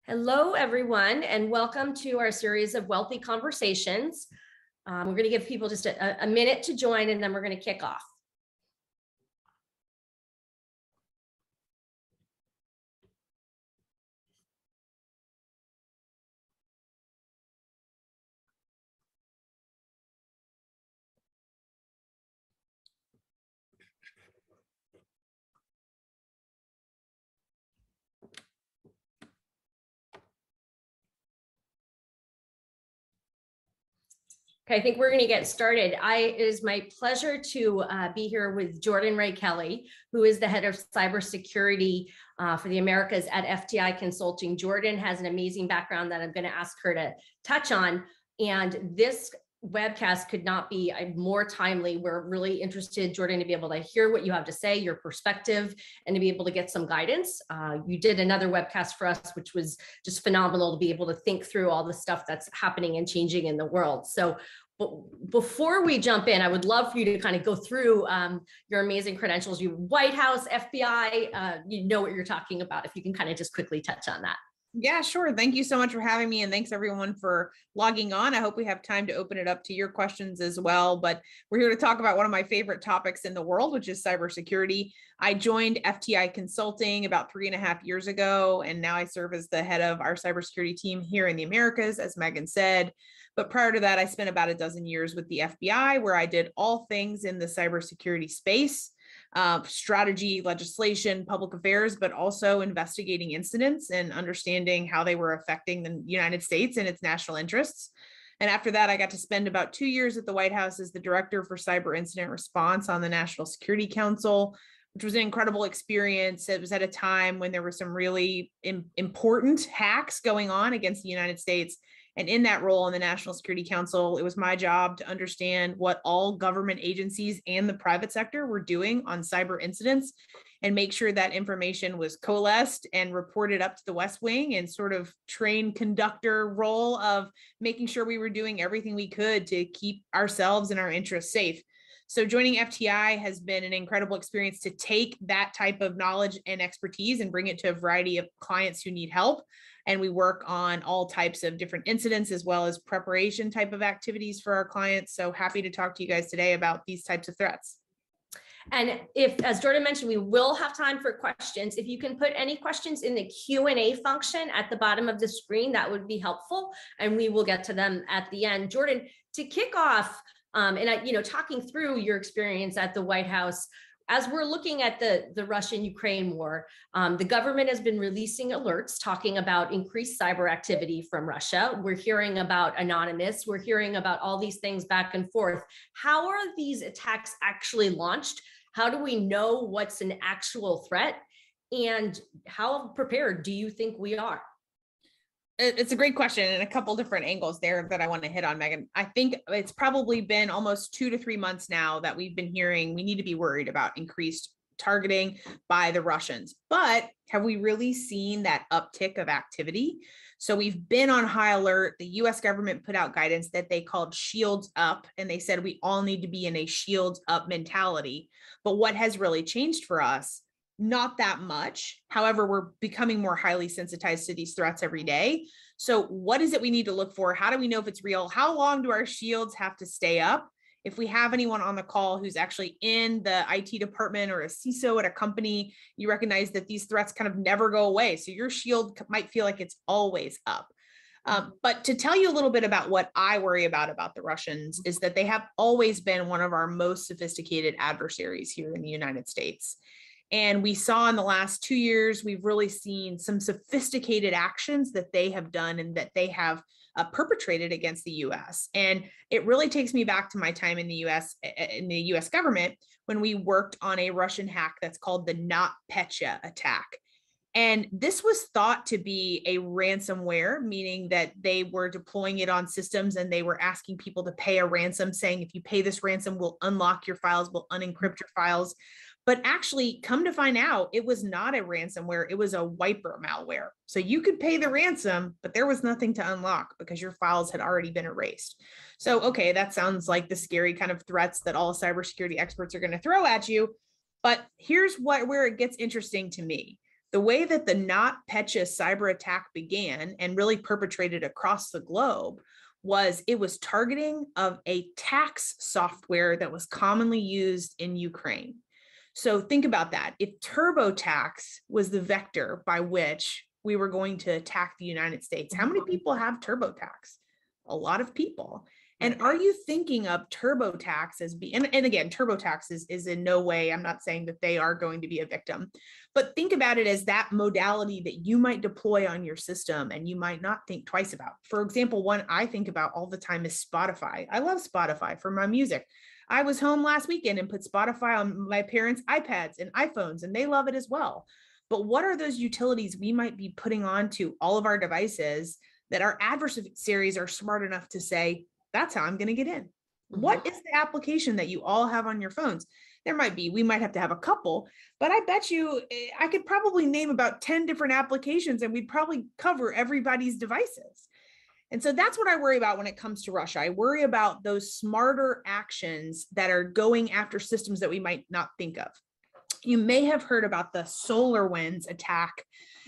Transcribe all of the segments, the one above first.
Hello, everyone, and welcome to our series of Wealthy Conversations. We're going to give people just a minute to join, and then we're going to kick off. Okay, I think we're going to get started. It is my pleasure to be here with Rae Kelly, who is the head of cybersecurity for the Americas at FTI Consulting. Jordan has an amazing background that I'm going to ask her to touch on. And this webcast could not be more timely. We're really interested, Jordan, to be able to hear what you have to say, your perspective, and to be able to get some guidance. You did another webcast for us, which was just phenomenal to be able to think through all the stuff that's happening and changing in the world. So before we jump in, I would love for you to kind of go through your amazing credentials. You White House, FBI, you know what you're talking about. If you can kind of just quickly touch on that. Yeah, sure. Thank you so much for having me. And thanks everyone for logging on. I hope we have time to open it up to your questions as well. But we're here to talk about one of my favorite topics in the world, which is cybersecurity. I joined FTI Consulting about 3.5 years ago, and now I serve as the head of our cybersecurity team here in the Americas, as Megan said. But prior to that, I spent about a dozen years with the FBI, where I did all things in the cybersecurity space. Strategy, legislation, public affairs, but also investigating incidents and understanding how they were affecting the United States and its national interests. And after that, I got to spend about 2 years at the White House as the director for cyber incident response on the National Security Council, which was an incredible experience. It was at a time when there were some really important hacks going on against the United States. And in that role in the National Security Council, it was my job to understand what all government agencies and the private sector were doing on cyber incidents and make sure that information was coalesced and reported up to the West Wing, and sort of train conductor role of making sure we were doing everything we could to keep ourselves and our interests safe. So joining FTI has been an incredible experience to take that type of knowledge and expertise and bring it to a variety of clients who need help. And we work on all types of different incidents as well as preparation type of activities for our clients. So happy to talk to you guys today about these types of threats. And if, as Jordan mentioned, we will have time for questions. If you can put any questions in the Q&A function at the bottom of the screen, that would be helpful. And we will get to them at the end. Jordan, to kick off, talking through your experience at the White House, as we're looking at the Russian-Ukraine war, the government has been releasing alerts talking about increased cyber activity from Russia. We're hearing about anonymous. We're hearing about all these things back and forth. How are these attacks actually launched? How do we know what's an actual threat? And how prepared do you think we are? It's a great question, and a couple different angles there that I want to hit on, Megan. I think it's probably been almost 2 to 3 months now that we've been hearing we need to be worried about increased targeting by the Russians. But have we really seen that uptick of activity? So we've been on high alert. The US government put out guidance that they called shields up, and they said we all need to be in a shields up mentality. But what has really changed for us? Not that much. However, we're becoming more highly sensitized to these threats every day. So what is it we need to look for? How do we know if it's real? How long do our shields have to stay up? If we have anyone on the call who's actually in the IT department or a CISO at a company, you recognize that these threats kind of never go away. So your shield might feel like it's always up. But to tell you a little bit about what I worry about the Russians is that they have always been one of our most sophisticated adversaries here in the United States. And we saw in the last 2 years, we've really seen some sophisticated actions that they have done and that they have perpetrated against the US. And it really takes me back to my time in the US government, when we worked on a Russian hack that's called the NotPetya attack. And this was thought to be a ransomware, meaning that they were deploying it on systems and they were asking people to pay a ransom, saying, if you pay this ransom, we'll unlock your files, we'll unencrypt your files. But actually, come to find out, it was not a ransomware, it was a wiper malware. So you could pay the ransom, but there was nothing to unlock because your files had already been erased. So, okay, that sounds like the scary kind of threats that all cybersecurity experts are going to throw at you. But here's where it gets interesting to me. The way that the NotPetya cyber attack began and really perpetrated across the globe was it was targeting of a tax software that was commonly used in Ukraine. So think about that. If TurboTax was the vector by which we were going to attack the United States, how many people have TurboTax? A lot of people. And are you thinking of TurboTax as being, and again, TurboTax is in no way, I'm not saying that they are going to be a victim, but think about it as that modality that you might deploy on your system and you might not think twice about. For example, one I think about all the time is Spotify. I love Spotify for my music. I was home last weekend and put Spotify on my parents' iPads and iPhones, and they love it as well. But what are those utilities we might be putting onto all of our devices that our adversaries are smart enough to say, that's how I'm going to get in? What is the application that you all have on your phones? There might be, we might have to have a couple, but I bet you I could probably name about 10 different applications and we'd probably cover everybody's devices. And so that's what I worry about when it comes to Russia. I worry about those smarter actions that are going after systems that we might not think of. You may have heard about the SolarWinds attack.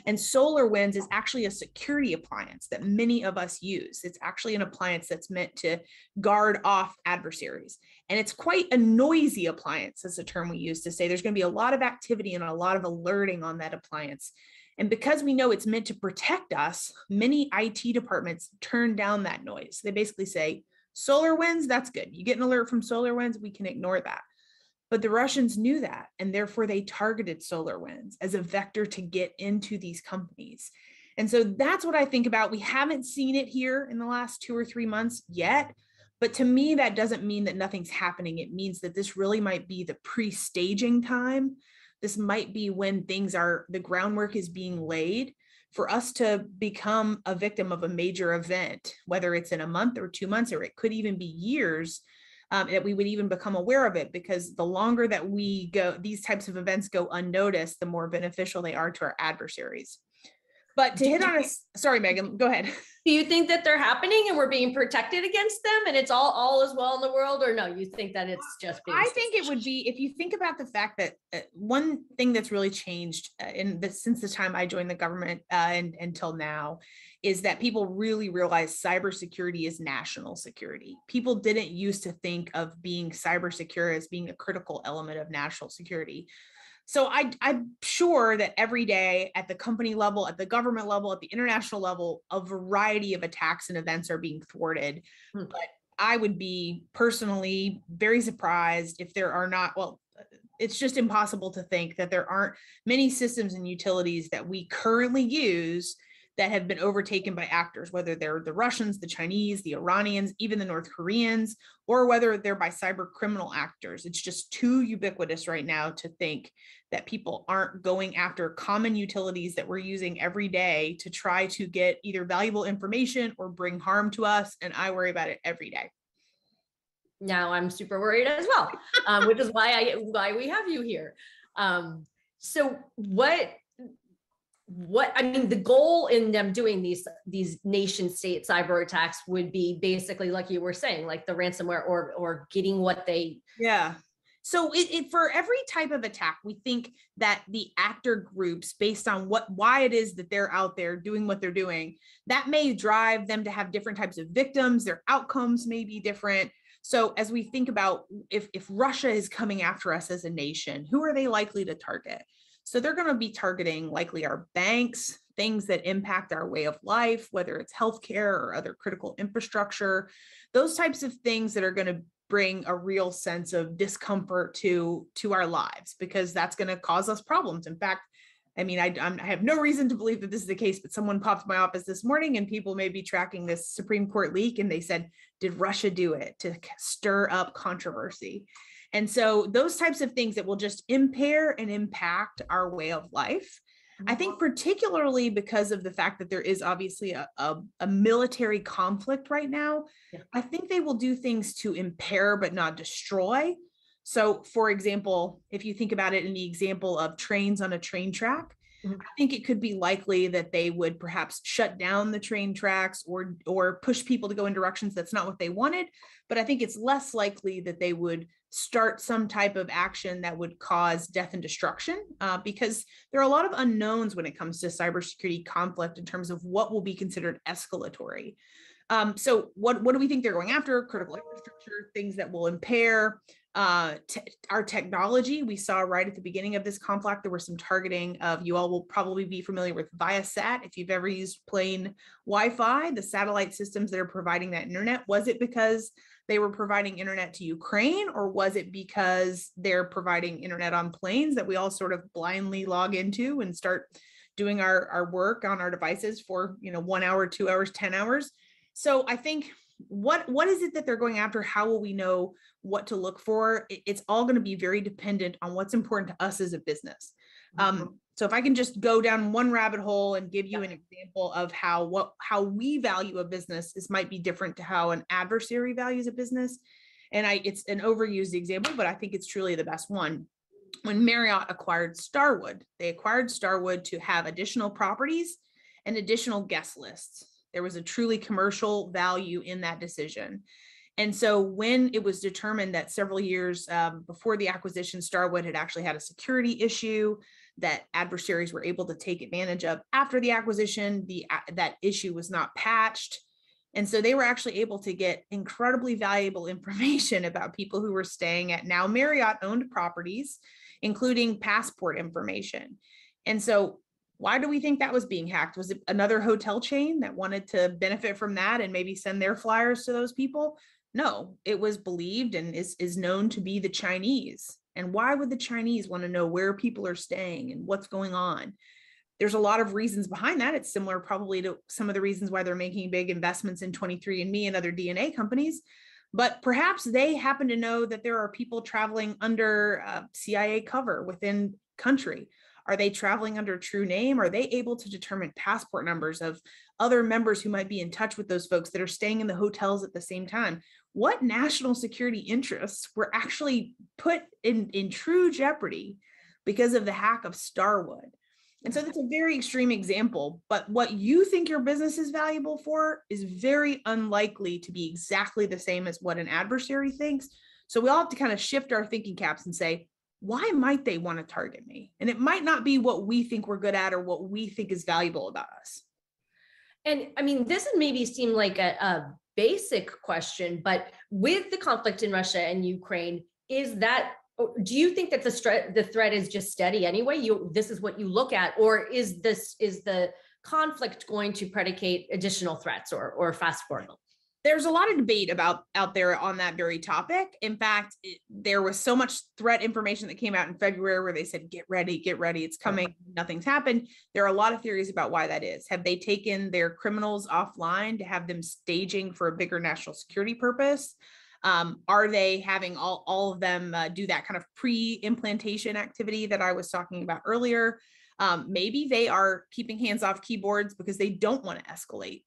And SolarWinds is actually a security appliance that many of us use. It's actually an appliance that's meant to guard off adversaries. And it's quite a noisy appliance, is a term we use to say there's going to be a lot of activity and a lot of alerting on that appliance. And because we know it's meant to protect us, many IT departments turn down that noise. They basically say, SolarWinds, that's good. You get an alert from SolarWinds, we can ignore that. But the Russians knew that, and therefore they targeted SolarWinds as a vector to get into these companies. And so that's what I think about. We haven't seen it here in the last 2 or 3 months yet, but to me, that doesn't mean that nothing's happening. It means that this really might be the pre-staging time. This might be when the groundwork is being laid for us to become a victim of a major event, whether it's in a month or 2 months, or it could even be years. That we would even become aware of it, because the longer that these types of events go unnoticed, the more beneficial they are to our adversaries. But to hit on sorry, Megan, go ahead. Do you think that they're happening and we're being protected against them and it's all as well in the world, or no, you think that it's just being I think it would be, if you think about the fact that one thing that's really changed since the time I joined the government and until now is that people really realize cybersecurity is national security. People didn't used to think of being cyber secure as being a critical element of national security. So I'm sure that every day at the company level, at the government level, at the international level, a variety of attacks and events are being thwarted. But I would be personally very surprised if there are not, well, it's just impossible to think that there aren't many systems and utilities that we currently use that have been overtaken by actors, whether they're the Russians, the Chinese, the Iranians, even the North Koreans, or whether they're by cyber criminal actors. It's just too ubiquitous right now to think that people aren't going after common utilities that we're using every day to try to get either valuable information or bring harm to us. And I worry about it every day. Now I'm super worried as well, which is why we have you here. So what I mean, the goal in them doing these nation state cyber attacks would be basically, like you were saying, like the ransomware or getting what they. Yeah. So for every type of attack, we think that the actor groups, based on why it is that they're out there doing what they're doing, that may drive them to have different types of victims. Their outcomes may be different. So as we think about if Russia is coming after us as a nation, who are they likely to target? So they're going to be targeting likely our banks, things that impact our way of life, whether it's healthcare or other critical infrastructure, those types of things that are going to bring a real sense of discomfort to our lives, because that's going to cause us problems. In fact, I mean, I have no reason to believe that this is the case, but someone popped in my office this morning and people may be tracking this Supreme Court leak, and they said, did Russia do it to stir up controversy? And so those types of things that will just impair and impact our way of life. I think particularly because of the fact that there is obviously a military conflict right now, I think they will do things to impair but not destroy. So for example, if you think about it in the example of trains on a train track, I think it could be likely that they would perhaps shut down the train tracks or push people to go in directions that's not what they wanted. But I think it's less likely that they would start some type of action that would cause death and destruction, because there are a lot of unknowns when it comes to cybersecurity conflict in terms of what will be considered escalatory. So what do we think they're going after? Critical infrastructure, things that will impair our technology. We saw right at the beginning of this conflict, there was some targeting of, you all will probably be familiar with Viasat. If you've ever used plain Wi-Fi, the satellite systems that are providing that internet, was it because they were providing internet to Ukraine, or was it because they're providing internet on planes that we all sort of blindly log into and start doing our work on our devices for, 1 hour, 2 hours, 10 hours? So I think what is it that they're going after? How will we know what to look for? It's all going to be very dependent on what's important to us as a business. So if I can just go down one rabbit hole and give you an example of how we value a business, this might be different to how an adversary values a business. And it's an overused example, but I think it's truly the best one. When Marriott acquired Starwood, they acquired Starwood to have additional properties and additional guest lists. There was a truly commercial value in that decision. And so when it was determined that several years before the acquisition, Starwood had actually had a security issue that adversaries were able to take advantage of after the acquisition, that issue was not patched. And so they were actually able to get incredibly valuable information about people who were staying at now Marriott owned properties, including passport information. And so why do we think that was being hacked? Was it another hotel chain that wanted to benefit from that and maybe send their flyers to those people? No, it was believed and is known to be the Chinese. And why would the Chinese want to know where people are staying and what's going on? There's a lot of reasons behind that. It's similar probably to some of the reasons why they're making big investments in 23andMe and other DNA companies. But perhaps they happen to know that there are people traveling under CIA cover within country. Are they traveling under a true name? Are they able to determine passport numbers of other members who might be in touch with those folks that are staying in the hotels at the same time? What national security interests were actually put in true jeopardy because of the hack of Starwood? And so that's a very extreme example, but what you think your business is valuable for is very unlikely to be exactly the same as what an adversary thinks. So we all have to kind of shift our thinking caps and say, why might they want to target me? And it might not be what we think we're good at or what we think is valuable about us. And I mean, this maybe seem like a basic question, but with the conflict in Russia and Ukraine, do you think that the threat is just steady anyway? This is what you look at, or is the conflict going to predicate additional threats or fast forward? There's a lot of debate out there on that very topic. In fact, there was so much threat information that came out in February where they said, get ready, it's coming, nothing's happened. There are a lot of theories about why that is. Have they taken their criminals offline to have them staging for a bigger national security purpose? Are they having all of them do that kind of pre-implantation activity that I was talking about earlier? Maybe they are keeping hands off keyboards because they don't want to escalate.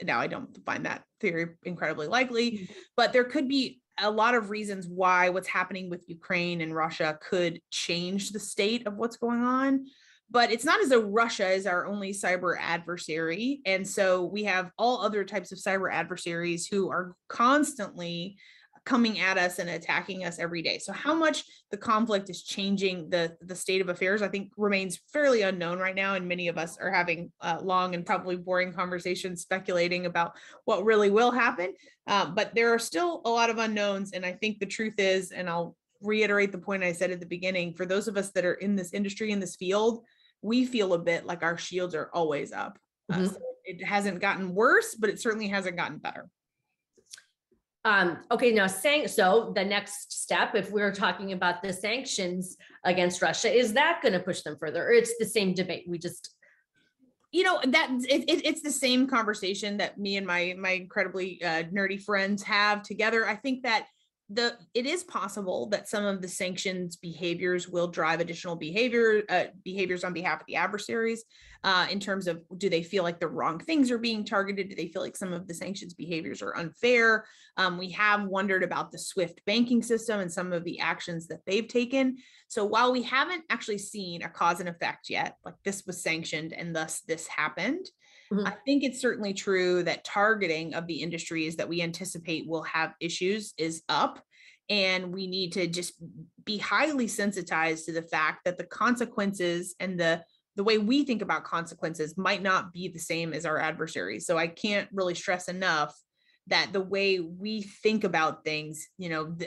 Now, I don't find that theory incredibly likely, but there could be a lot of reasons why what's happening with Ukraine and Russia could change the state of what's going on. But it's not as though Russia is our only cyber adversary. And so we have all other types of cyber adversaries who are constantly coming at us and attacking us every day. So how much the conflict is changing the state of affairs, I think remains fairly unknown right now. And many of us are having long and probably boring conversations speculating about what really will happen. But there are still a lot of unknowns. And I think the truth is, and I'll reiterate the point I said at the beginning, for those of us that are in this industry, in this field, we feel a bit like our shields are always up. So it hasn't gotten worse, but it certainly hasn't gotten better. Okay, now so the next step, if we're talking about the sanctions against Russia, is that going to push them further, or it's the same debate? We just, it's the same conversation that me and my incredibly nerdy friends have together. I think that it is possible that some of the sanctions behaviors will drive additional behaviors on behalf of the adversaries in terms of, do they feel like the wrong things are being targeted? Do they feel like some of the sanctions behaviors are unfair? We have wondered about the SWIFT banking system and some of the actions that they've taken. So while we haven't actually seen a cause and effect yet, like this was sanctioned and thus this happened, I think it's certainly true that targeting of the industries that we anticipate will have issues is up. And we need to just be highly sensitized to the fact that the consequences and the way we think about consequences might not be the same as our adversaries. So I can't really stress enough that the way we think about things,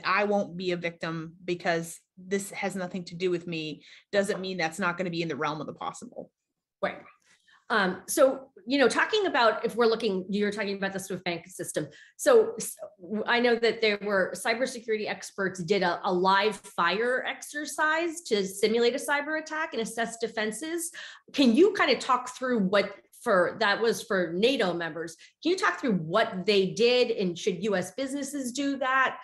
I won't be a victim because this has nothing to do with me, doesn't mean that's not going to be in the realm of the possible. Right. So, talking about, if we're looking, you're talking about the Swift bank system. So I know that there were cybersecurity experts did a live fire exercise to simulate a cyber attack and assess defenses. Can you kind of talk through that was for NATO members? Can you talk through what they did, and should US businesses do that?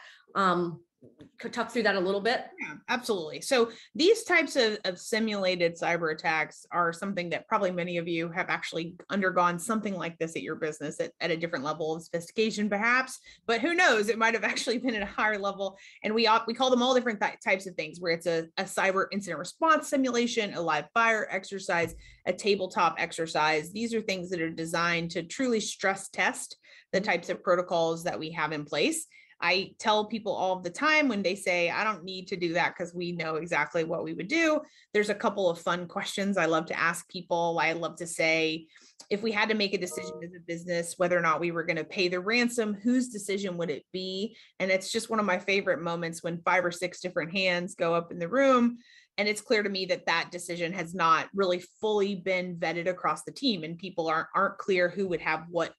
Could talk through that a little bit? Yeah, absolutely. So these types of simulated cyber attacks are something that probably many of you have actually undergone something like this at your business at a different level of sophistication, perhaps, but who knows, it might have actually been at a higher level. And we call them all different types of things, where it's a cyber incident response simulation, a live fire exercise, a tabletop exercise. These are things that are designed to truly stress test the types of protocols that we have in place. I tell people all the time when they say, I don't need to do that because we know exactly what we would do. There's a couple of fun questions I love to ask people. I love to say, if we had to make a decision as a business, whether or not we were going to pay the ransom, whose decision would it be? And it's just one of my favorite moments when 5 or 6 different hands go up in the room. And it's clear to me that that decision has not really fully been vetted across the team, and people aren't clear who would have what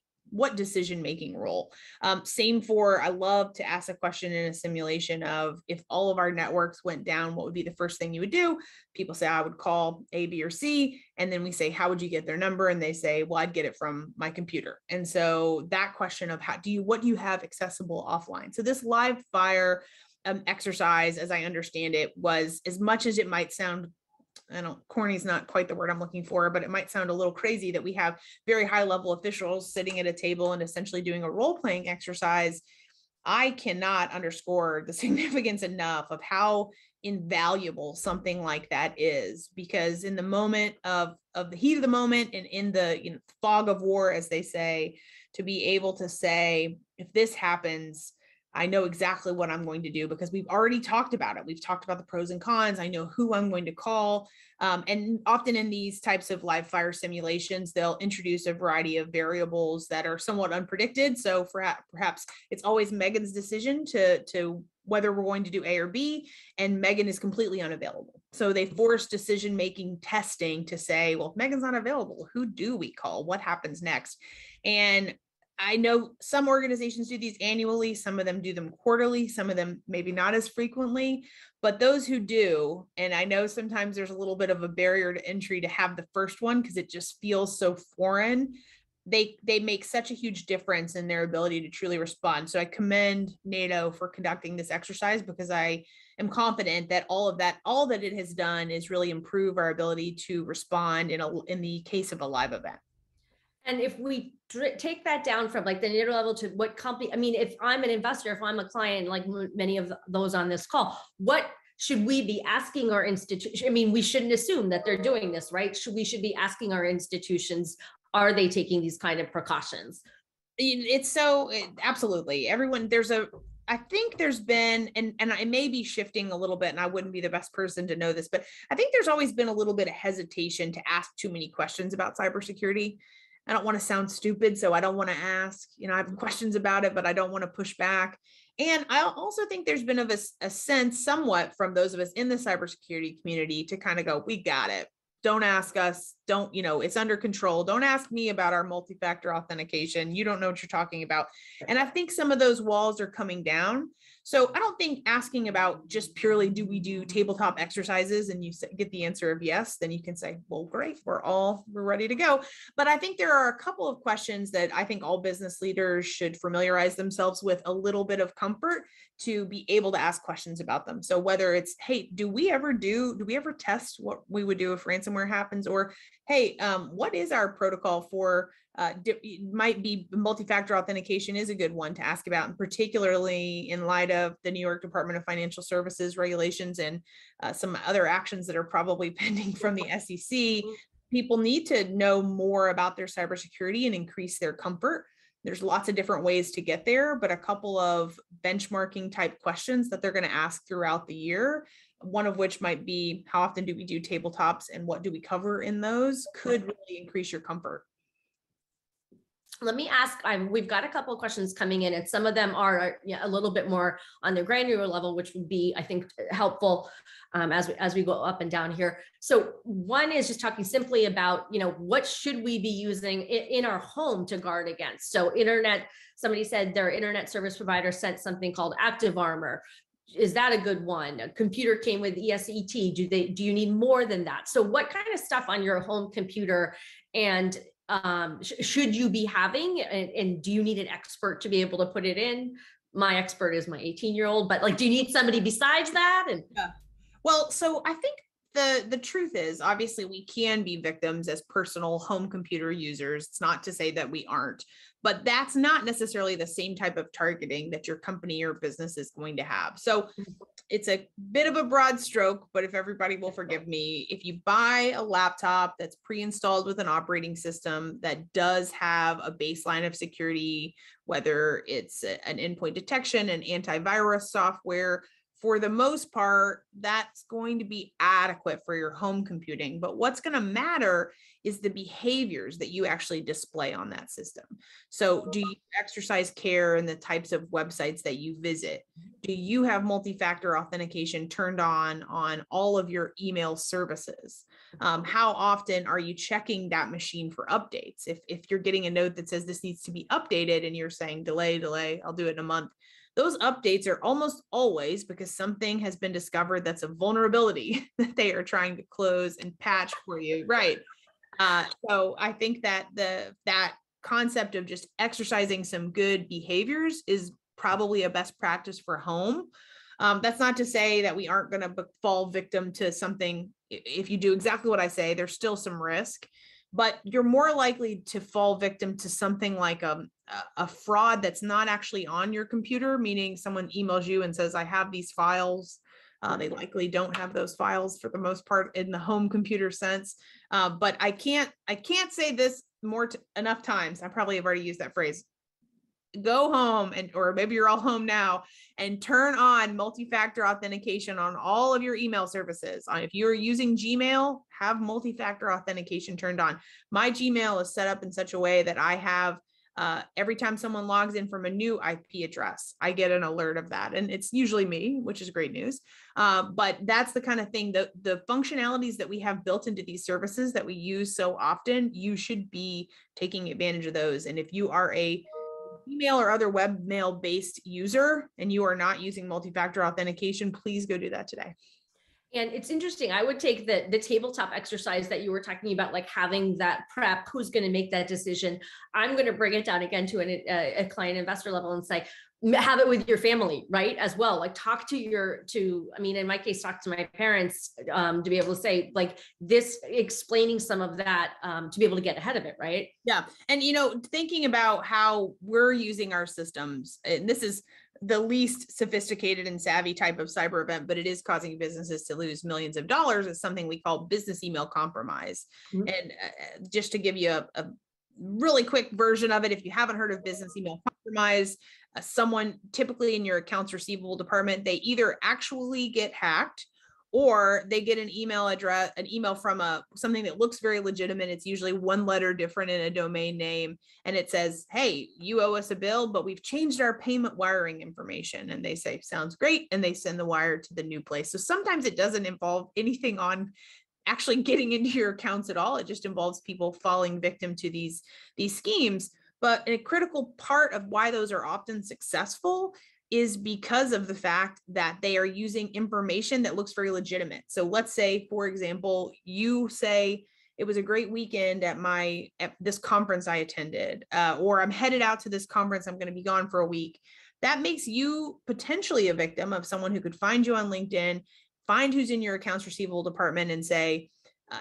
decision-making role. Same for, I love to ask a question in a simulation of, if all of our networks went down, what would be the first thing you would do? People say, I would call A, B, or C. And then we say, how would you get their number? And they say, well, I'd get it from my computer. And so that question of what do you have accessible offline? So this live fire exercise, as I understand it, was, as much as it might sound, corny is not quite the word I'm looking for, but it might sound a little crazy that we have very high level officials sitting at a table and essentially doing a role playing exercise. I cannot underscore the significance enough of how invaluable something like that is, because in the moment of the heat of the moment and in the fog of war, as they say, to be able to say, if this happens, I know exactly what I'm going to do because we've already talked about it. We've talked about the pros and cons. I know who I'm going to call. And often in these types of live fire simulations, they'll introduce a variety of variables that are somewhat unpredicted. So perhaps it's always Megan's decision to whether we're going to do A or B, and Megan is completely unavailable. So they force decision-making testing to say, well, if Megan's not available, who do we call? What happens next? And I know some organizations do these annually, some of them do them quarterly, some of them maybe not as frequently, but those who do, and I know sometimes there's a little bit of a barrier to entry to have the first one because it just feels so foreign, they make such a huge difference in their ability to truly respond. So I commend NATO for conducting this exercise, because I am confident that all that it has done is really improve our ability to respond in the case of a live event. And if we take that down from like the NATO level to what company, I mean, if I'm an investor, if I'm a client, like many of those on this call, what should we be asking our institution? I mean, we shouldn't assume that they're doing this, right? We should be asking our institutions, are they taking these kind of precautions? Absolutely. Everyone, I think there's been, and I may be shifting a little bit, and I wouldn't be the best person to know this, but I think there's always been a little bit of hesitation to ask too many questions about cybersecurity. I don't want to sound stupid, so I don't want to ask, I have questions about it, but I don't want to push back. And I also think there's been a sense somewhat from those of us in the cybersecurity community to kind of go, we got it. Don't ask us. It's under control. Don't ask me about our multifactor authentication. You don't know what you're talking about. And I think some of those walls are coming down. So I don't think asking about just purely, do we do tabletop exercises, and you get the answer of yes, then you can say, well, great, we're ready to go. But I think there are a couple of questions that I think all business leaders should familiarize themselves with a little bit of comfort to be able to ask questions about them. So whether it's, hey, do we ever test what we would do if ransomware happens? Or, hey, what is our protocol for, might be multi-factor authentication is a good one to ask about, and particularly in light of the New York Department of Financial Services regulations and some other actions that are probably pending from the SEC. People need to know more about their cybersecurity and increase their comfort. There's lots of different ways to get there, but a couple of benchmarking type questions that they're going to ask throughout the year, one of which might be, how often do we do tabletops and what do we cover in those, could really increase your comfort. Let me ask, we've got a couple of questions coming in, and some of them are a little bit more on the granular level, which would be, I think, helpful as we go up and down here. So one is just talking simply about, what should we be using in our home to guard against? So internet, somebody said their internet service provider sent something called Active Armor. Is that a good one? A computer came with ESET. Do you need more than that? So what kind of stuff on your home computer and should you be having, and do you need an expert to be able to put it in? My expert is my 18-year-old, but like, do you need somebody besides that? And yeah. Well, so I think the truth is, obviously we can be victims as personal home computer users. It's not to say that we aren't, but that's not necessarily the same type of targeting that your company or business is going to have. So it's a bit of a broad stroke, but if everybody will forgive me, if you buy a laptop that's pre-installed with an operating system that does have a baseline of security, whether it's an endpoint detection and antivirus software, for the most part, that's going to be adequate for your home computing. But what's going to matter is the behaviors that you actually display on that system. So do you exercise care in the types of websites that you visit? Do you have multi-factor authentication turned on all of your email services? How often are you checking that machine for updates? If you're getting a note that says this needs to be updated and you're saying delay, I'll do it in a month. Those updates are almost always because something has been discovered that's a vulnerability that they are trying to close and patch for you, right? So I think that that concept of just exercising some good behaviors is probably a best practice for home. That's not to say that we aren't going to fall victim to something. If you do exactly what I say, there's still some risk, but you're more likely to fall victim to something like a fraud that's not actually on your computer, meaning someone emails you and says, I have these files. They likely don't have those files for the most part in the home computer sense. But I can't say this enough times. I probably have already used that phrase. Go home or maybe you're all home now and turn on multi-factor authentication on all of your email services. If you're using Gmail, have multi-factor authentication turned on. My Gmail is set up in such a way that I have every time someone logs in from a new IP address, I get an alert of that. And it's usually me, which is great news. But that's the kind of thing that the functionalities that we have built into these services that we use so often, you should be taking advantage of those. And if you are a email or other webmail based user and you are not using multi-factor authentication, please go do that today. And it's interesting. I would take the tabletop exercise that you were talking about, like having that prep, who's going to make that decision. I'm going to bring it down again to a client investor level and say, have it with your family, right? As well, like talk to, I mean, in my case, talk to my parents to be able to say like this, explaining some of that to be able to get ahead of it, right? Yeah. And, thinking about how we're using our systems, and this is the least sophisticated and savvy type of cyber event, but it is causing businesses to lose millions of dollars. It's something we call business email compromise. Mm-hmm. And just to give you a really quick version of it, if you haven't heard of business email compromise, someone typically in your accounts receivable department, they either actually get hacked or they get an email from something that looks very legitimate. It's usually one letter different in a domain name. And it says, hey, you owe us a bill, but we've changed our payment wiring information. And they say, sounds great. And they send the wire to the new place. So sometimes it doesn't involve anything on actually getting into your accounts at all. It just involves people falling victim to these schemes. But a critical part of why those are often successful is because of the fact that they are using information that looks very legitimate. So let's say, for example, you say, it was a great weekend at this conference I attended, or I'm headed out to this conference, I'm going to be gone for a week. That makes you potentially a victim of someone who could find you on LinkedIn, find who's in your accounts receivable department and say,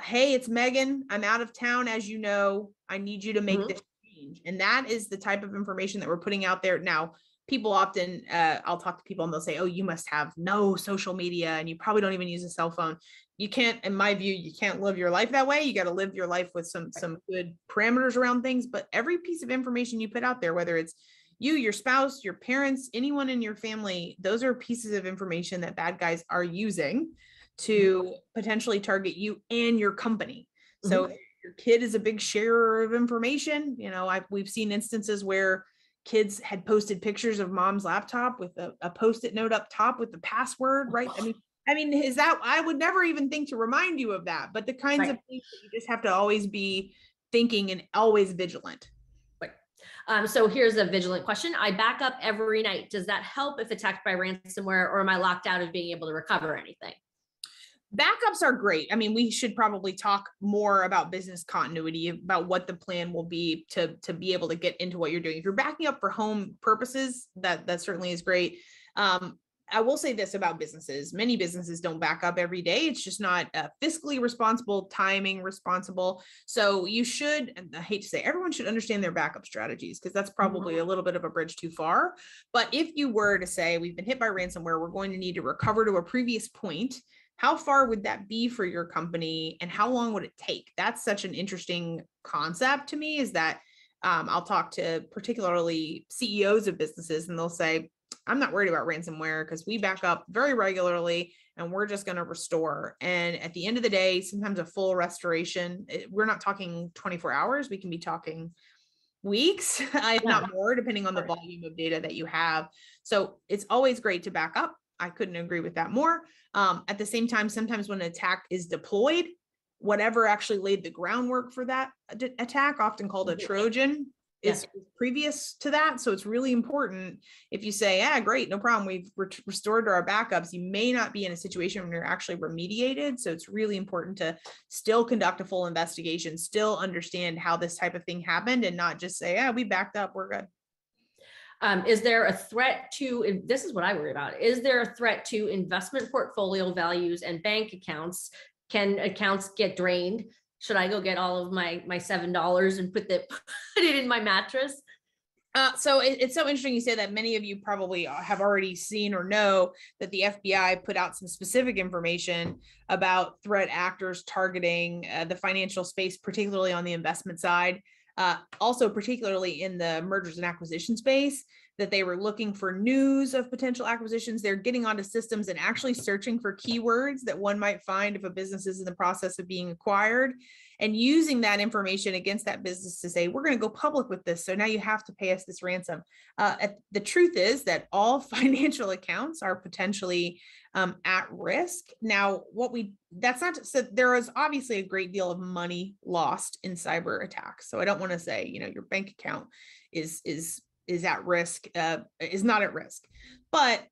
hey, it's Megan, I'm out of town, as you know, I need you to make this change. And that is the type of information that we're putting out there. Now, people often, I'll talk to people and they'll say, oh, you must have no social media and you probably don't even use a cell phone. You can't, in my view, you can't live your life that way. You got to live your life with some good parameters around things. But every piece of information you put out there, whether it's you, your spouse, your parents, anyone in your family, those are pieces of information that bad guys are using to potentially target you and your company. So your kid is a big sharer of information. You know, we've seen instances where kids had posted pictures of mom's laptop with a post-it note up top with the password, right? I mean, is that, I would never even think to remind you of that, but the kinds of things that you just have to always be thinking and always vigilant. So here's a vigilant question. I back up every night. Does that help if attacked by ransomware, or am I locked out of being able to recover anything? Backups are great. I mean, we should probably talk more about business continuity, about what the plan will be to be able to get into what you're doing. If you're backing up for home purposes, that certainly is great. I will say this about businesses. Many businesses don't back up every day. It's just not fiscally responsible, timing responsible. So you should, and I hate to say, everyone should understand their backup strategies, because that's probably a little bit of a bridge too far. But if you were to say, we've been hit by ransomware, we're going to need to recover to a previous point, how far would that be for your company and how long would it take? That's such an interesting concept to me, is that I'll talk to particularly CEOs of businesses and they'll say, I'm not worried about ransomware because we back up very regularly and we're just going to restore. And at the end of the day, sometimes a full restoration, we're not talking 24 hours. We can be talking weeks, if not more, depending on the volume of data that you have. So it's always great to back up. I couldn't agree with that more. At the same time, sometimes when an attack is deployed, whatever actually laid the groundwork for that attack, often called a Trojan, is previous to that. So it's really important. If you say, yeah, great, no problem, we've restored our backups, you may not be in a situation when you're actually remediated. So it's really important to still conduct a full investigation, still understand how this type of thing happened, and not just say, yeah, we backed up, we're good. Is there a threat to, this is what I worry about, is there a threat to investment portfolio values and bank accounts? Can accounts get drained? Should I go get all of my $7 and put it in my mattress? So it's so interesting you say that. Many of you probably have already seen or know that the FBI put out some specific information about threat actors targeting the financial space, particularly on the investment side. Also, particularly in the mergers and acquisition space, that they were looking for news of potential acquisitions. They're getting onto systems and actually searching for keywords that one might find if a business is in the process of being acquired, and using that information against that business to say, we're going to go public with this, so now you have to pay us this ransom. The truth is that all financial accounts are potentially at risk. Now, that's not, so there is obviously a great deal of money lost in cyber attacks. So I don't want to say, your bank account is at risk, is not at risk, but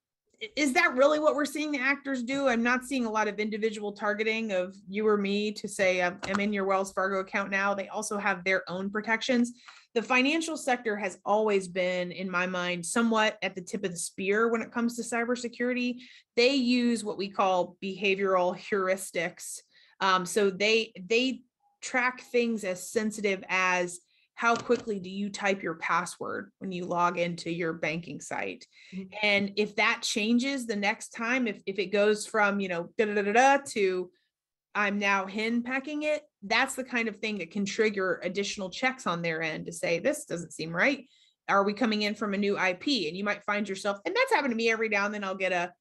is that really what we're seeing the actors do? I'm not seeing a lot of individual targeting of you or me to say, I'm in your Wells Fargo account now. They also have their own protections. The financial sector has always been, in my mind, somewhat at the tip of the spear when it comes to cybersecurity. They use what we call behavioral heuristics. So they track things as sensitive as how quickly do you type your password when you log into your banking site. And if that changes the next time, if it goes from, to I'm now henpecking it, that's the kind of thing that can trigger additional checks on their end to say, this doesn't seem right. Are we coming in from a new IP? And you might find yourself, and that's happened to me every now and then, I'll get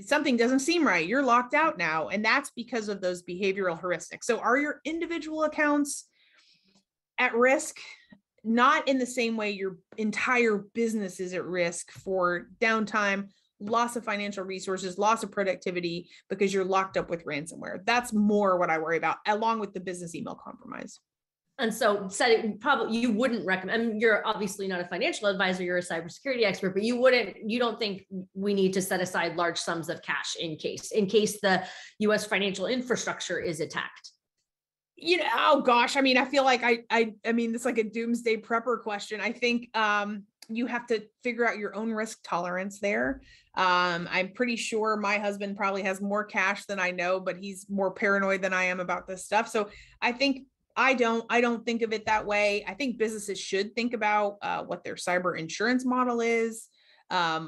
something doesn't seem right. You're locked out now. And that's because of those behavioral heuristics. So are your individual accounts at risk? Not in the same way your entire business is at risk for downtime, loss of financial resources, loss of productivity because you're locked up with ransomware. That's more what I worry about, along with the business email compromise. And so probably you wouldn't recommend, I mean, you're obviously not a financial advisor, you're a cybersecurity expert, but you don't think we need to set aside large sums of cash in case the US financial infrastructure is attacked? Oh gosh, I mean, I feel like I mean, it's like a doomsday prepper question. I think you have to figure out your own risk tolerance there. I'm pretty sure my husband probably has more cash than I know, but he's more paranoid than I am about this stuff. So I think I don't think of it that way. I think businesses should think about what their cyber insurance model is.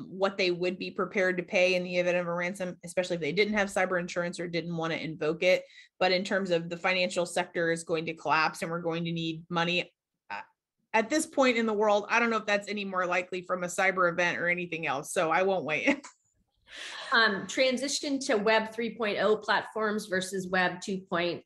what they would be prepared to pay in the event of a ransom, especially if they didn't have cyber insurance or didn't want to invoke it. But in terms of the financial sector is going to collapse and we're going to need money. At this point in the world, I don't know if that's any more likely from a cyber event or anything else. So I won't wait. Transition to Web 3.0 platforms versus Web 2.0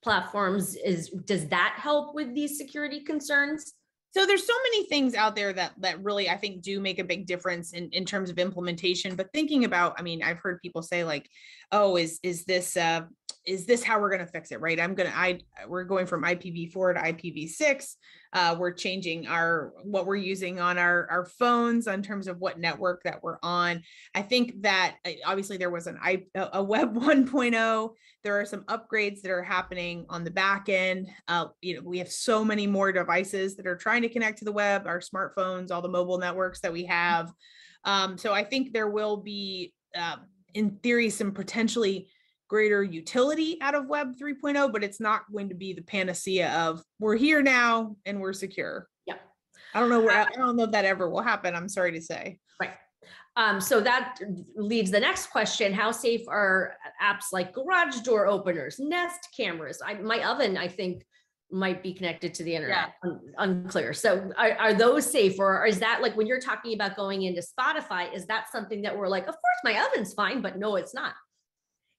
platforms, does that help with these security concerns? So there's so many things out there that really, I think, do make a big difference in terms of implementation. But thinking about, I mean, I've heard people say like, oh, is this how we're going to fix it? Right. We're going from IPv4 to IPv6. We're changing what we're using on our phones in terms of what network that we're on. I think that obviously there was a Web 1.0. There are some upgrades that are happening on the back end. We have so many more devices that are trying to connect to the web, our smartphones, all the mobile networks that we have. So I think there will be, in theory, some potentially greater utility out of Web 3.0, but it's not going to be the panacea of we're here now and we're secure. Yeah. I don't know if that ever will happen. I'm sorry to say. Right. So that leaves the next question. How safe are apps like garage door openers, Nest cameras? My oven, I think, might be connected to the internet. Yeah. Unclear. So are those safe, or is that like when you're talking about going into Spotify, is that something that we're like, of course my oven's fine, but no, it's not?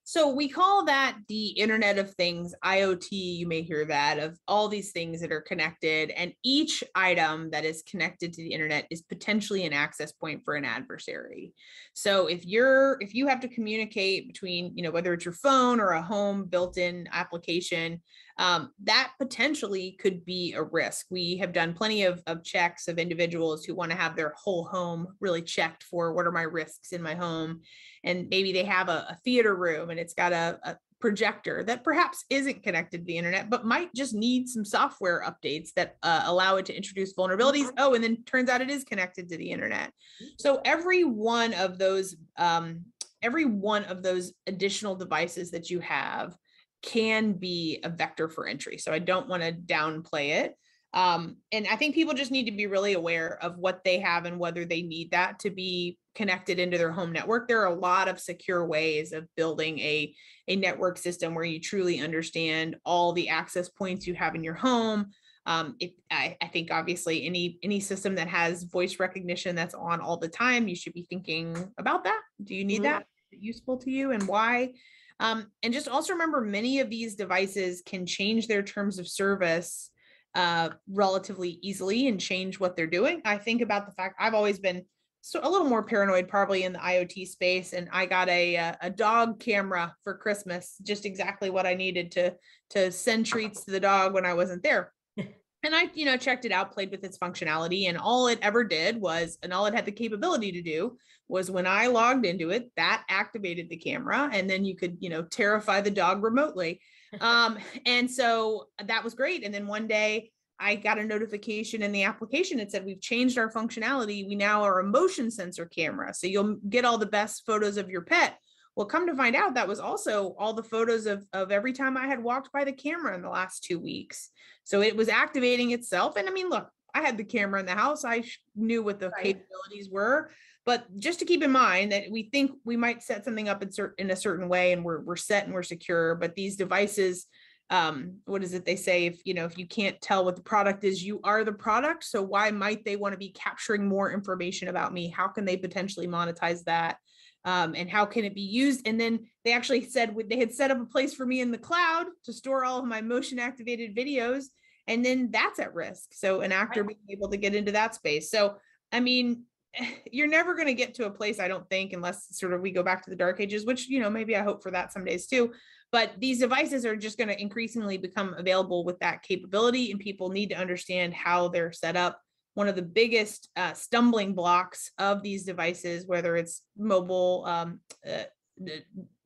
So we call that the Internet of Things, IoT. You may hear that, of all these things that are connected, and each item that is connected to the internet is potentially an access point for an adversary. So if you have to communicate between, whether it's your phone or a home built-in application, that potentially could be a risk. We have done plenty of checks of individuals who want to have their whole home really checked for what are my risks in my home. And maybe they have a theater room and it's got a projector that perhaps isn't connected to the internet, but might just need some software updates that allow it to introduce vulnerabilities. Oh, and then turns out it is connected to the internet. So every one of those additional devices that you have can be a vector for entry. So I don't want to downplay it. And I think people just need to be really aware of what they have and whether they need that to be connected into their home network. There are a lot of secure ways of building a network system where you truly understand all the access points you have in your home. I think obviously any system that has voice recognition that's on all the time, you should be thinking about that. Do you need that? Is it useful to you, and why? And just also remember, many of these devices can change their terms of service relatively easily and change what they're doing. I think about the fact I've always been a little more paranoid probably in the IoT space, and I got a dog camera for Christmas, just exactly what I needed to send treats to the dog when I wasn't there. And I, checked it out, played with its functionality, and all it ever did was, and all it had the capability to do was when I logged into it, that activated the camera, and then you could, terrify the dog remotely. And so that was great. And then one day I got a notification in the application. It said, we've changed our functionality. We now are a motion sensor camera. So you'll get all the best photos of your pet. Well, come to find out, that was also all the photos of every time I had walked by the camera in the last 2 weeks. So it was activating itself. And I mean, look, I had the camera in the house. I knew what the capabilities were. But just to keep in mind that we think we might set something up in a certain way and we're set and we're secure. But these devices, what is it they say? If you can't tell what the product is, you are the product. So why might they want to be capturing more information about me? How can they potentially monetize that? And how can it be used? And then they actually said they had set up a place for me in the cloud to store all of my motion activated videos. And then that's at risk. So an actor being able to get into that space. So, I mean, you're never going to get to a place, I don't think, unless sort of we go back to the dark ages, which, maybe I hope for that some days too. But these devices are just going to increasingly become available with that capability, and people need to understand how they're set up. One of the biggest stumbling blocks of these devices, whether it's mobile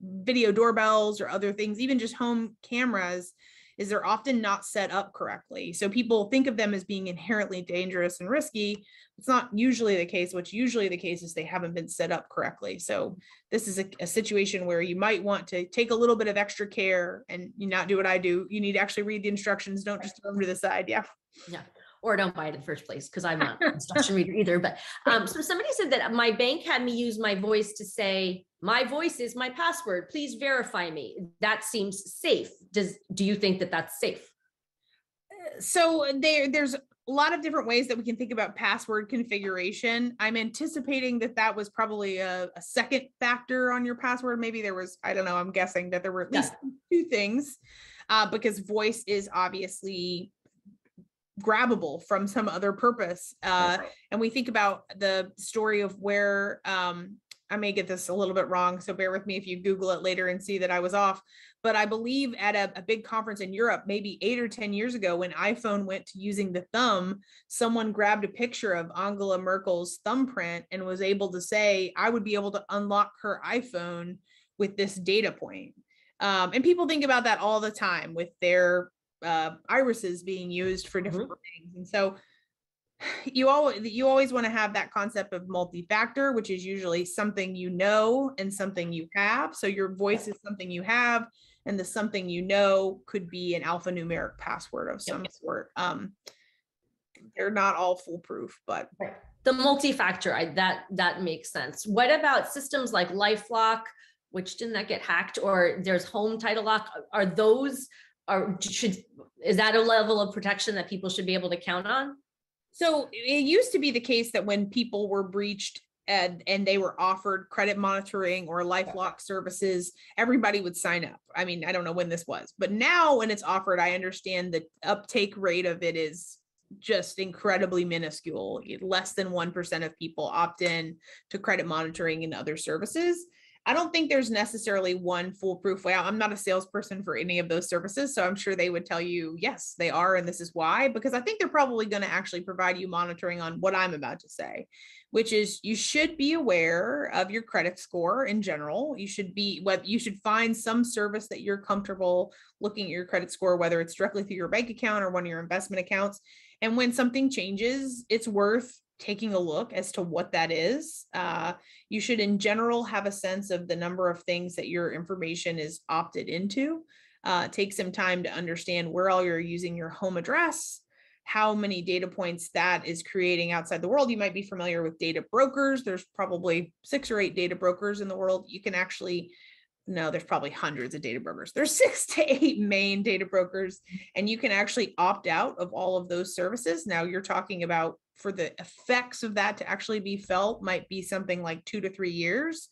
video doorbells or other things, even just home cameras, is they're often not set up correctly. So people think of them as being inherently dangerous and risky. It's not usually the case. What's usually the case is they haven't been set up correctly. So this is a situation where you might want to take a little bit of extra care and you not do what I do. You need to actually read the instructions. Don't just throw them to the side. Yeah. Yeah. or don't buy it in the first place, because I'm not an instruction reader either. But so somebody said that my bank had me use my voice to say, my voice is my password, please verify me. That seems safe. Do you think that that's safe? So there's a lot of different ways that we can think about password configuration. I'm anticipating that was probably a second factor on your password. Maybe there was, I don't know, I'm guessing that there were at least two things, because voice is obviously grabbable from some other purpose. And we think about the story of where, I may get this a little bit wrong, so bear with me if you Google it later and see that I was off. But I believe at a big conference in Europe, maybe 8 or 10 years ago, when iPhone went to using the thumb, someone grabbed a picture of Angela Merkel's thumbprint and was able to say, I would be able to unlock her iPhone with this data point. And people think about that all the time with their irises being used for different things. And so you always want to have that concept of multifactor, which is usually something you know and something you have. So your voice is something you have, and the something you know could be an alphanumeric password of some sort. They're not all foolproof, but the multi-factor, that makes sense. What about systems like Lifelock, which didn't that get hacked, or there's home title lock? Are those, is that a level of protection that people should be able to count on? So it used to be the case that when people were breached and they were offered credit monitoring or Lifelock services, everybody would sign up. I mean, I don't know when this was, but now when it's offered, I understand the uptake rate of it is just incredibly minuscule. Less than 1% of people opt in to credit monitoring and other services. I don't think there's necessarily one foolproof way out. I'm not a salesperson for any of those services, so I'm sure they would tell you, yes, they are, and this is why, because I think they're probably going to actually provide you monitoring on what I'm about to say, which is you should be aware of your credit score in general. You should find some service that you're comfortable looking at your credit score, whether it's directly through your bank account or one of your investment accounts. And when something changes, it's worth taking a look as to what that is. You should in general have a sense of the number of things that your information is opted into. Take some time to understand where all you're using your home address, how many data points that is creating outside the world. You might be familiar with data brokers. There's probably 6 or 8 data brokers in the world. You can actually, no, there's probably hundreds of data brokers. There's 6 to 8 main data brokers, and you can actually opt out of all of those services. Now you're talking about, for the effects of that to actually be felt, might be something like 2 to 3 years,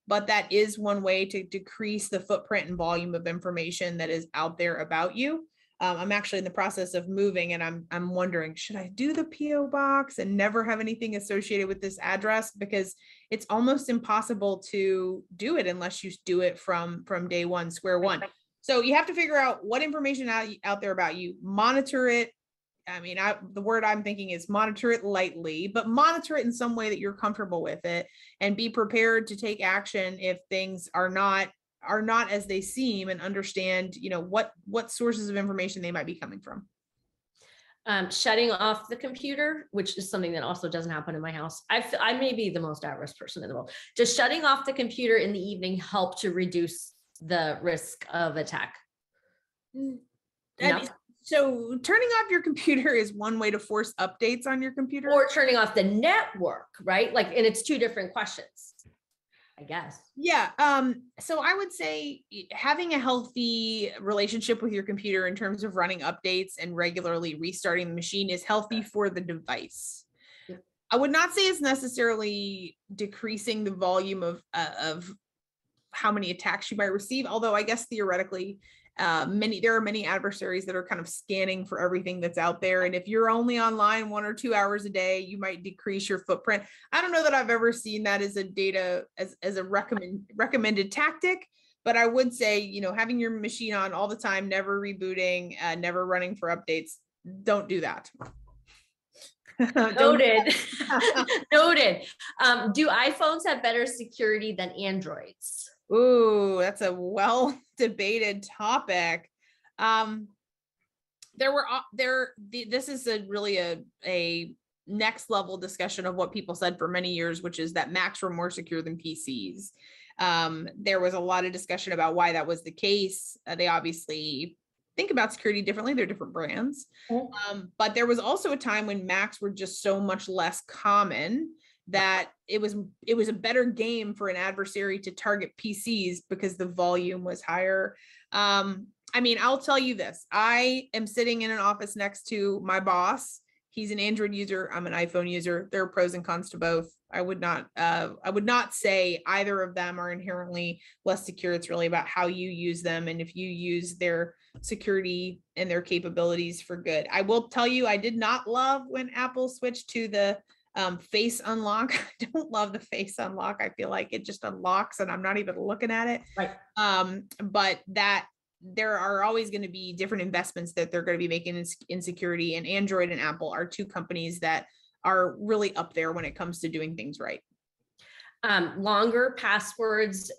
but that is one way to decrease the footprint and volume of information that is out there about you. I'm actually in the process of moving, and I'm wondering, should I do the PO box and never have anything associated with this address? Because it's almost impossible to do it unless you do it from day one, square one. So you have to figure out what information out there about you, monitor it. I mean, the word I'm thinking is monitor it lightly, but monitor it in some way that you're comfortable with it, and be prepared to take action if things are not as they seem, and understand, what sources of information they might be coming from. Shutting off the computer, which is something that also doesn't happen in my house. I may be the most at-risk person in the world. Does shutting off the computer in the evening help to reduce the risk of attack? No? So turning off your computer is one way to force updates on your computer. Or turning off the network, right? Like, and it's 2 different questions, I guess. Yeah. So I would say having a healthy relationship with your computer in terms of running updates and regularly restarting the machine is healthy for the device. I would not say it's necessarily decreasing the volume of how many attacks you might receive, although I guess theoretically, there are many adversaries that are kind of scanning for everything that's out there. And if you're only online 1 or 2 hours a day, you might decrease your footprint. I don't know that I've ever seen that as a recommended tactic, but I would say, having your machine on all the time, never rebooting, never running for updates. Don't do that. Noted. Noted. Do iPhones have better security than Androids? Ooh, that's a well-debated topic. This is really a next level discussion of what people said for many years, which is that Macs were more secure than PCs. There was a lot of discussion about why that was the case. They think about security differently. They're different brands. But there was also a time when Macs were just so much less common that it was a better game for an adversary to target PCs because the volume was higher. I mean, I'll tell you this. I am sitting in an office next to my boss. He's an Android user. I'm an iPhone user. There are pros and cons to both. I would not say either of them are inherently less secure. It's really about how you use them and if you use their security and their capabilities for good. I will tell you, I did not love when Apple switched to the face unlock. I don't love the face unlock. I feel like it just unlocks and I'm not even looking at it. Right. But that there are always going to be different investments that they're going to be making in security, and Android and Apple are two companies that are really up there when it comes to doing things right. Longer passwords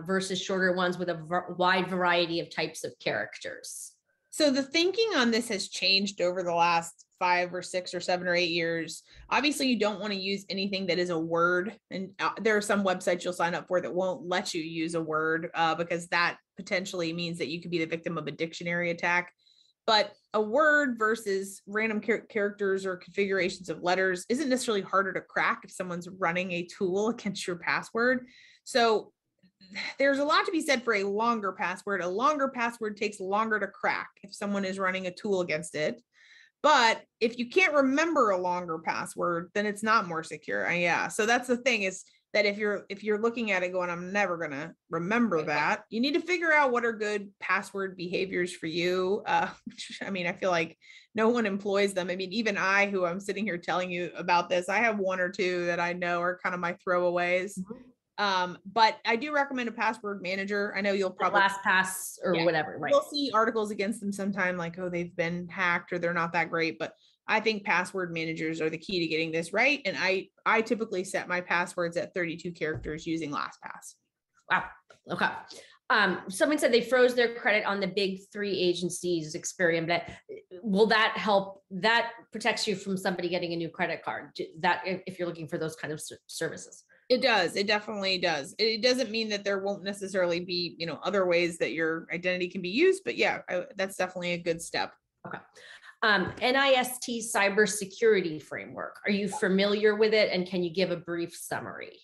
versus shorter ones with a wide variety of types of characters. So the thinking on this has changed over the last 5 or 6 or 7 or 8 years. Obviously, you don't want to use anything that is a word. And there are some websites you'll sign up for that won't let you use a word because that potentially means that you could be the victim of a dictionary attack. But a word versus random characters or configurations of letters isn't necessarily harder to crack if someone's running a tool against your password. So there's a lot to be said for a longer password. A longer password takes longer to crack if someone is running a tool against it. But if you can't remember a longer password, then it's not more secure. Yeah. So that's the thing, is that if you're looking at it going, I'm never going to remember that, you need to figure out what are good password behaviors for you. I mean, I feel like no one employs them. I mean, even I, who I'm sitting here telling you about this, I have 1 or 2 that I know are kind of my throwaways. But I do recommend a password manager. I know you'll probably LastPass or whatever, right? You'll see articles against them sometime like, oh, they've been hacked or they're not that great, but I think password managers are the key to getting this right. And I typically set my passwords at 32 characters using LastPass. Wow. Okay. Someone said they froze their credit on the big 3 agencies, Experian, but will that help? That protects you from somebody getting a new credit card, that if you're looking for those kind of services. It does. It definitely does. It doesn't mean that there won't necessarily be, other ways that your identity can be used, but yeah, that's definitely a good step. Okay. NIST Cybersecurity Framework. Are you familiar with it? And can you give a brief summary?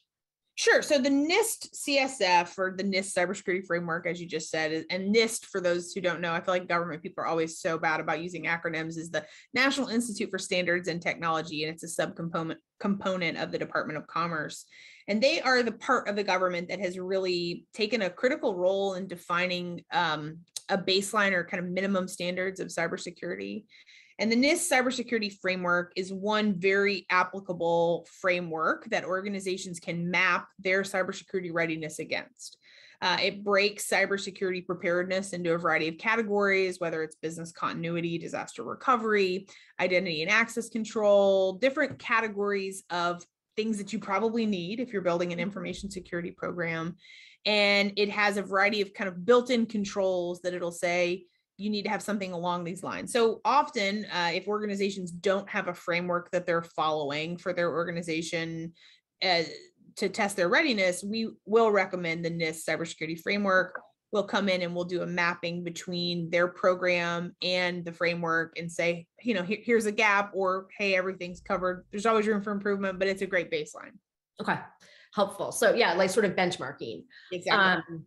Sure. So the NIST CSF, or the NIST Cybersecurity Framework, as you just said, and NIST, for those who don't know, I feel like government people are always so bad about using acronyms, is the National Institute for Standards and Technology, and it's a subcomponent of the Department of Commerce. And they are the part of the government that has really taken a critical role in defining a baseline or kind of minimum standards of cybersecurity. And the NIST cybersecurity framework is one very applicable framework that organizations can map their cybersecurity readiness against. It breaks cybersecurity preparedness into a variety of categories, whether it's business continuity, disaster recovery, identity and access control, different categories of things that you probably need if you're building an information security program. And it has a variety of kind of built-in controls that it'll say, you need to have something along these lines. So often, if organizations don't have a framework that they're following for their organization to test their readiness, we will recommend the NIST cybersecurity framework. We'll come in and we'll do a mapping between their program and the framework and say, here's a gap, or, hey, everything's covered. There's always room for improvement, but it's a great baseline. Okay. Helpful. So yeah, like sort of benchmarking. Exactly.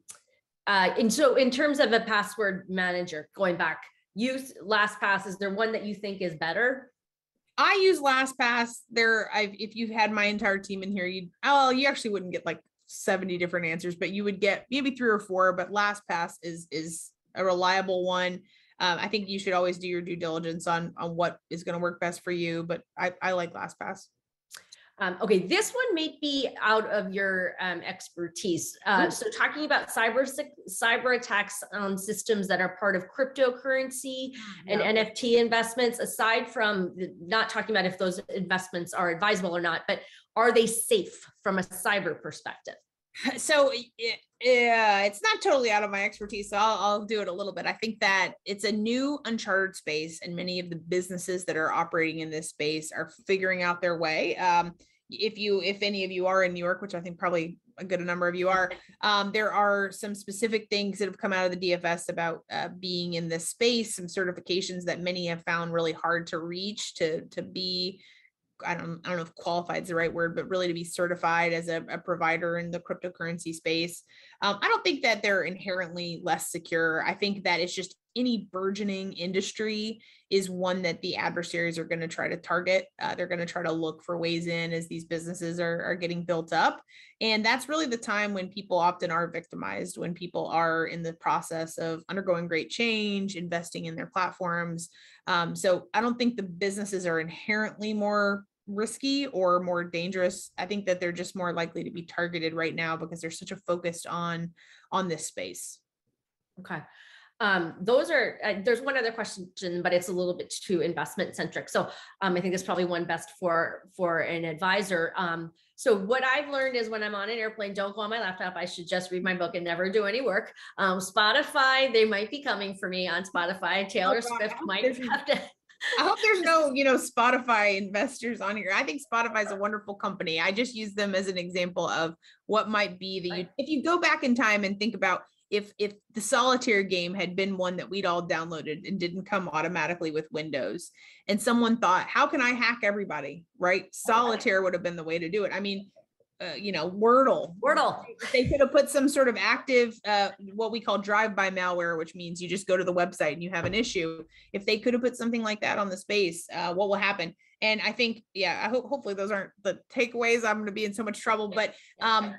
And so in terms of a password manager, going back, use LastPass. Is there one that you think is better? I use LastPass. If you had my entire team in here, you actually wouldn't get like 70 different answers, but you would get maybe 3 or 4, but LastPass is a reliable one. I think you should always do your due diligence on what is going to work best for you, but I like LastPass. Okay, this one may be out of your expertise. So talking about cyber attacks on systems that are part of cryptocurrency and NFT investments, aside from not talking about if those investments are advisable or not, but are they safe from a cyber perspective? So it's not totally out of my expertise, so I'll do it a little bit. I think that it's a new uncharted space, and many of the businesses that are operating in this space are figuring out their way. if any of you are in New York, which I think probably a good number of you are, there are some specific things that have come out of the DFS about being in this space, some certifications that many have found really hard to reach, to be, I don't know if qualified is the right word, but really to be certified as a provider in the cryptocurrency space. I don't think that they're inherently less secure. I think that it's just any burgeoning industry is one that the adversaries are going to try to target. They're going to try to look for ways in as these businesses are getting built up. And that's really the time when people often are victimized, when people are in the process of undergoing great change, investing in their platforms. So I don't think the businesses are inherently more risky or more dangerous. I think that they're just more likely to be targeted right now because they're such a focused on this space. Okay. There's one other question, but it's a little bit too investment centric. So I think it's probably one best for an advisor. So what I've learned is when I'm on an airplane, don't go on my laptop. I should just read my book and never do any work. Spotify, they might be coming for me on Spotify. Taylor Swift might have to. I hope there's no, Spotify investors on here. I think Spotify is a wonderful company. I just use them as an example of what might be if you go back in time and think about if the solitaire game had been one that we'd all downloaded and didn't come automatically with Windows, and someone thought, how can I hack everybody? Right? Solitaire would have been the way to do it. I mean, Wordle. They could have put some sort of active, what we call drive-by malware, which means you just go to the website and you have an issue. If they could have put something like that on the space, what will happen? And I think, I hope, hopefully those aren't the takeaways. I'm going to be in so much trouble, but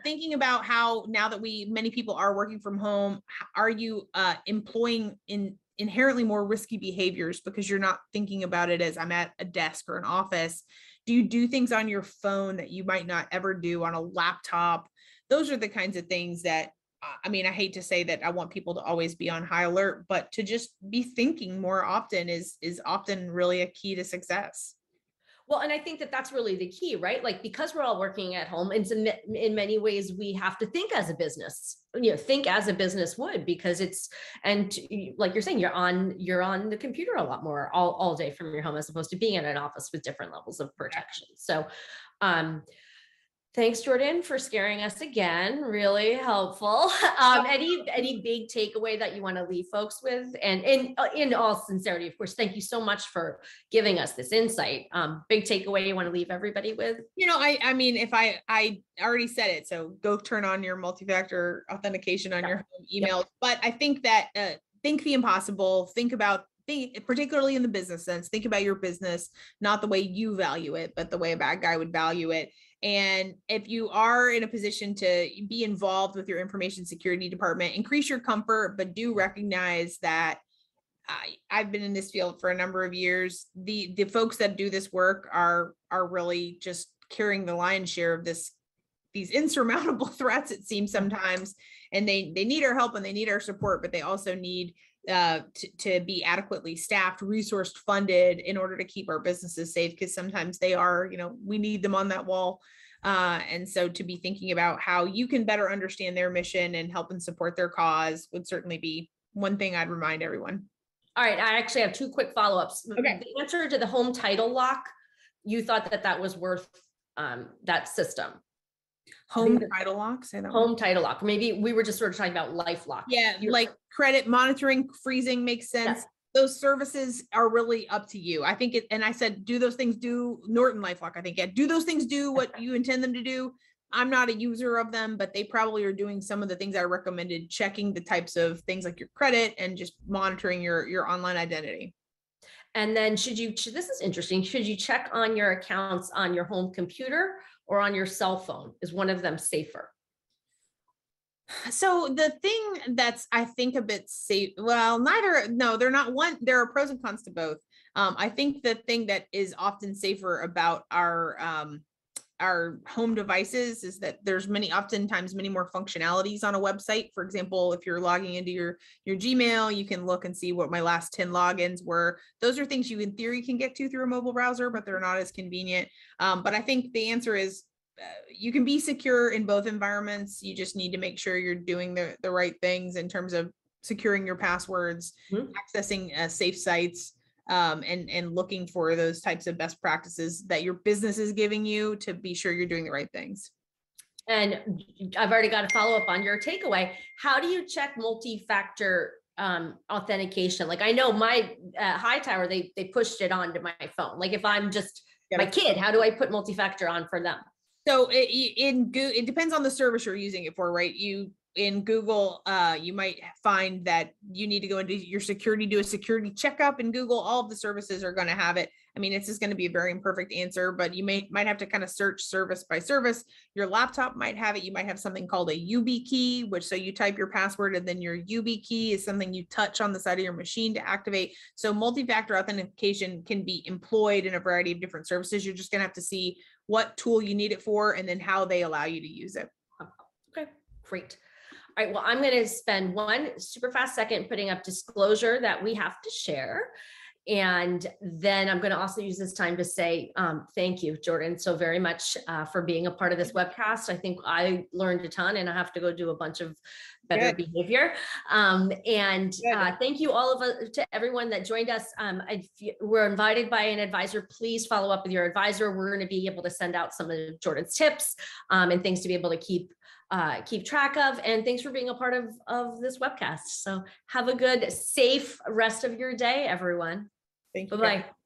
thinking about how now that many people are working from home, are you employing inherently more risky behaviors because you're not thinking about it as I'm at a desk or an office? Do you do things on your phone that you might not ever do on a laptop? Those are the kinds of things that, I hate to say that I want people to always be on high alert, but to just be thinking more often is often really a key to success. Well, and I think that that's really the key, right? Like, because we're all working at home, and in many ways we have to think as a business, think as a business would, because and like you're saying, you're on the computer a lot more all day from your home, as opposed to being in an office with different levels of protection. So, thanks, Jordan, for scaring us again. Really helpful. Any big takeaway that you want to leave folks with? And in all sincerity, of course, thank you so much for giving us this insight. Big takeaway you want to leave everybody with? If I already said it, so go turn on your multifactor authentication on your home email. Yep. But I think that think the impossible. Particularly in the business sense, think about your business, not the way you value it, but the way a bad guy would value it. And if you are in a position to be involved with your information security department, increase your comfort, but do recognize that I've been in this field for a number of years. The folks that do this work are really just carrying the lion's share of these insurmountable threats, it seems sometimes, and they need our help and they need our support, but they also need to be adequately staffed, resourced, funded in order to keep our businesses safe, because sometimes they are, we need them on that wall. And so to be thinking about how you can better understand their mission and help and support their cause would certainly be one thing I'd remind everyone. All right. I actually have two quick follow-ups. Okay. The answer to the home title lock, you thought that was worth that system. Home title lock, say that home one. Title lock. Maybe we were just sort of talking about Lifelock. Yeah, like credit monitoring, freezing makes sense. Yes. Those services are really up to you. I think and I said, do those things do Norton Lifelock? I think, do those things do what you intend them to do? I'm not a user of them, but they probably are doing some of the things I recommended, checking the types of things like your credit and just monitoring your online identity. And then this is interesting. Should you check on your accounts on your home computer or on your cell phone? Is one of them safer? So the thing that's, I think, a bit safe, well, they're not one. There are pros and cons to both. I think the thing that is often safer about our home devices is that there's oftentimes many more functionalities on a website. For example, if you're logging into your Gmail, you can look and see what my last 10 logins were. Those are things you in theory can get to through a mobile browser, but they're not as convenient. But I think the answer is you can be secure in both environments. You just need to make sure you're doing the right things in terms of securing your passwords, accessing safe sites, and looking for those types of best practices that your business is giving you to be sure you're doing the right things. And I've already got a follow up on your takeaway. How do you check multi-factor authentication? Like I know my Hightower, they pushed it onto my phone. Like if I'm just my kid, how do I put multi-factor on for them? So it depends on the service you're using it for, right? In Google, you might find that you need to go into your security, do a security checkup in Google. All of the services are going to have it. I mean, it's just going to be a very imperfect answer, but you might have to kind of search service by service. Your laptop might have it. You might have something called a UB key, which so you type your password and then your UB key is something you touch on the side of your machine to activate. So multi-factor authentication can be employed in a variety of different services. You're just going to have to see what tool you need it for and then how they allow you to use it. Okay, great. All right, well, I'm going to spend one super fast second putting up disclosure that we have to share. And then I'm going to also use this time to say thank you, Jordan, so very much for being a part of this webcast. I think I learned a ton and I have to go do a bunch of better behavior. Thank you all to everyone that joined us. We're invited by an advisor. Please follow up with your advisor. We're going to be able to send out some of Jordan's tips and things to be able to keep track of. And thanks for being a part of this webcast. So have a good, safe rest of your day, everyone. Thank you. Bye-bye.